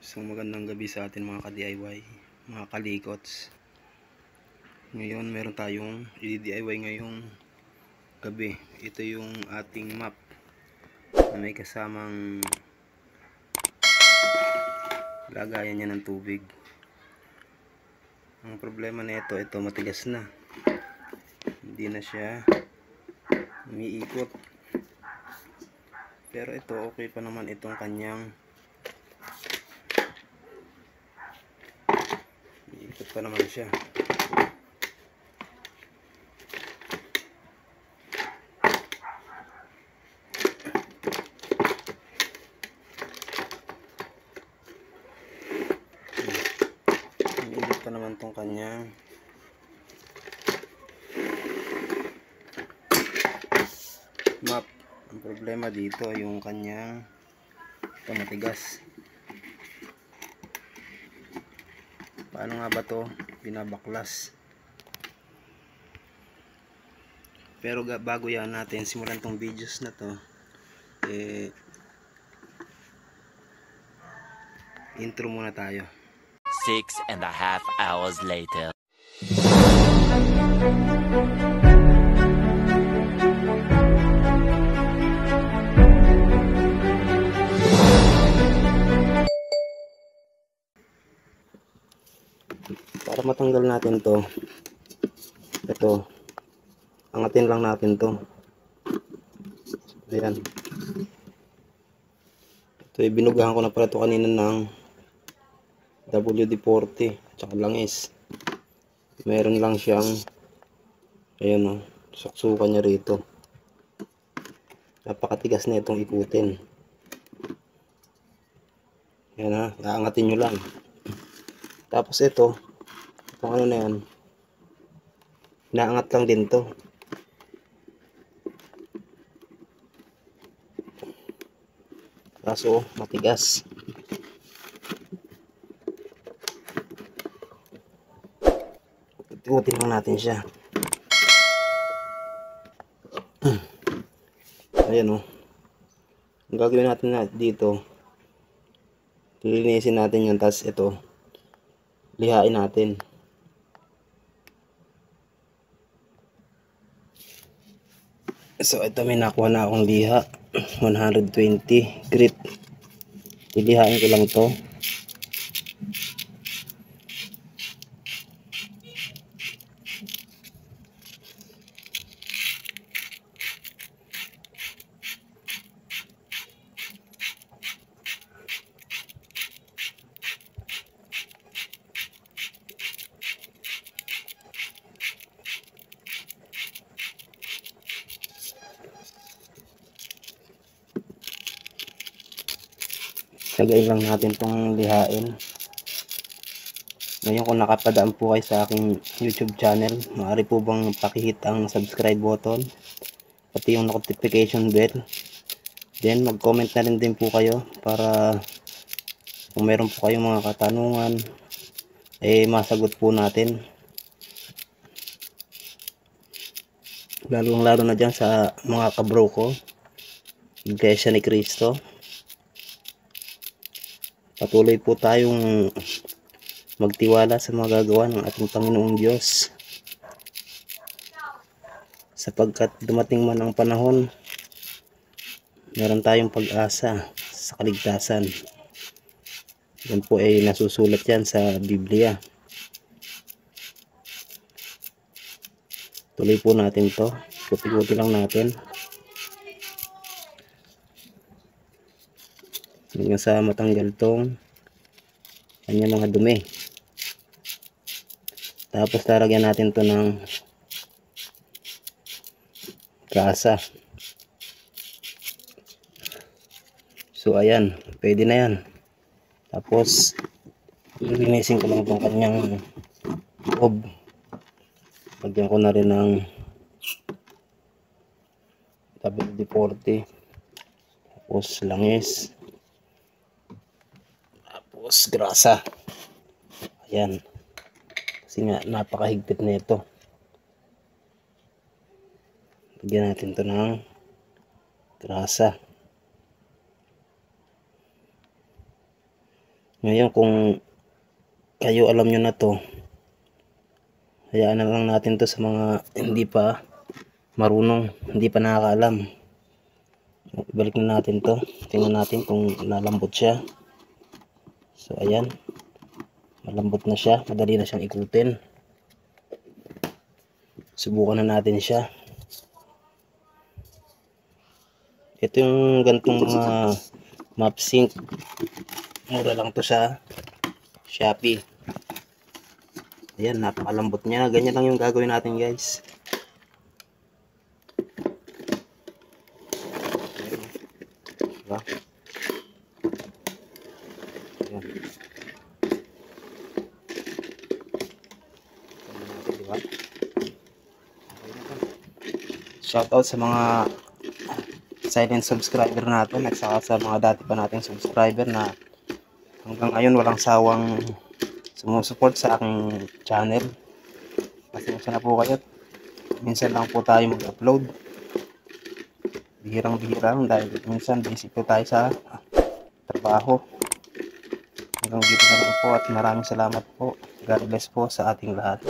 Isang magandang gabi sa atin mga ka-DIY, mga kalikots. Ngayon meron tayong i-DIY ngayong gabi. Ito yung ating map na may kasamang lagayan niya ng tubig. Ang problema nito, ito matigas na. Hindi na siya umiikot. Pero ito okay pa naman itong kanyang ikot pa naman siya. Ikot pa naman tong kanyang map. Ang problema dito yung kanyang ito matigas. Paano nga ba to binabaklas? Pero bago yan natin simulan tong videos na to, intro muna tayo. 6.5 hours later. Para matanggal natin to, ito angatin lang natin to. Ayan, ito binugahan ko na pala ito kanina ng WD-40 tsaka langis. Meron lang siyang ayan o, saksukan niya rito. Napakatigas na itong ikutin. Ayan ha, aangatin nyo lang. Tapos ito, itong ano na yan, inaangat lang din to. Kaso matigas. Ikutin lang natin siya. Ayan o. Ang gagawin natin dito, lilinisin natin yan, tapos ito lihain natin. So ito may nakuha na akong liha, 120 grit. Lilihain ko lang to. Lagayin lang natin itong lihain. Ngayon kung nakapadaan po kayo sa aking YouTube channel, maaari po bang pakihit ang subscribe button, pati yung notification bell. Then mag-comment na rin din po kayo para kung meron po kayong mga katanungan, masagot po natin. Lalo na dyan sa mga kabro ko, Iglesia ni Cristo. Patuloy po tayong magtiwala sa mga gagawa ng ating Panginoong Diyos, sapagkat dumating man ang panahon, meron tayong pag-asa sa kaligtasan. Yan po ay nasusulat yan sa Biblia. Tuloy po natin to, kuti-kuti lang natin hanggang sa matanggal tong kanya mga dumi. Tapos lalagyan natin to ng grasa. So ayan, pwede na yan. Tapos lilinisin ko lang itong kanyang loob. Lagyan ko na rin ng WD-40, tapos langis, tapos grasa. Ayan, kasi nga napakahigpit na ito. Lagyan natin ito ng grasa. Ngayon kung kayo alam nyo na to, hayaan na lang natin to sa mga hindi pa marunong, hindi pa nakakaalam. Ibalik na natin to, tingnan natin kung nalambot siya. So ayan, malambot na siya, madali na siyang ikutin. Subukan na natin siya. Ito yung gantong mga map sync, mura lang to sa Shopee. Ayan, napakalambot niya. Ganyan lang yung gagawin natin, guys. Diba? Ayan. Diba? Shoutout sa mga silent subscriber natin at saka sa mga dati pa nating subscriber na hanggang ngayon walang sawang sumusuport sa aking channel. Pasensya na po kayo, minsan lang po tayo mag-upload, bihirang-bihira lang dahil minsan busy po tayo sa trabaho. Hanggang dito na lang po at maraming salamat po. God bless po sa ating lahat.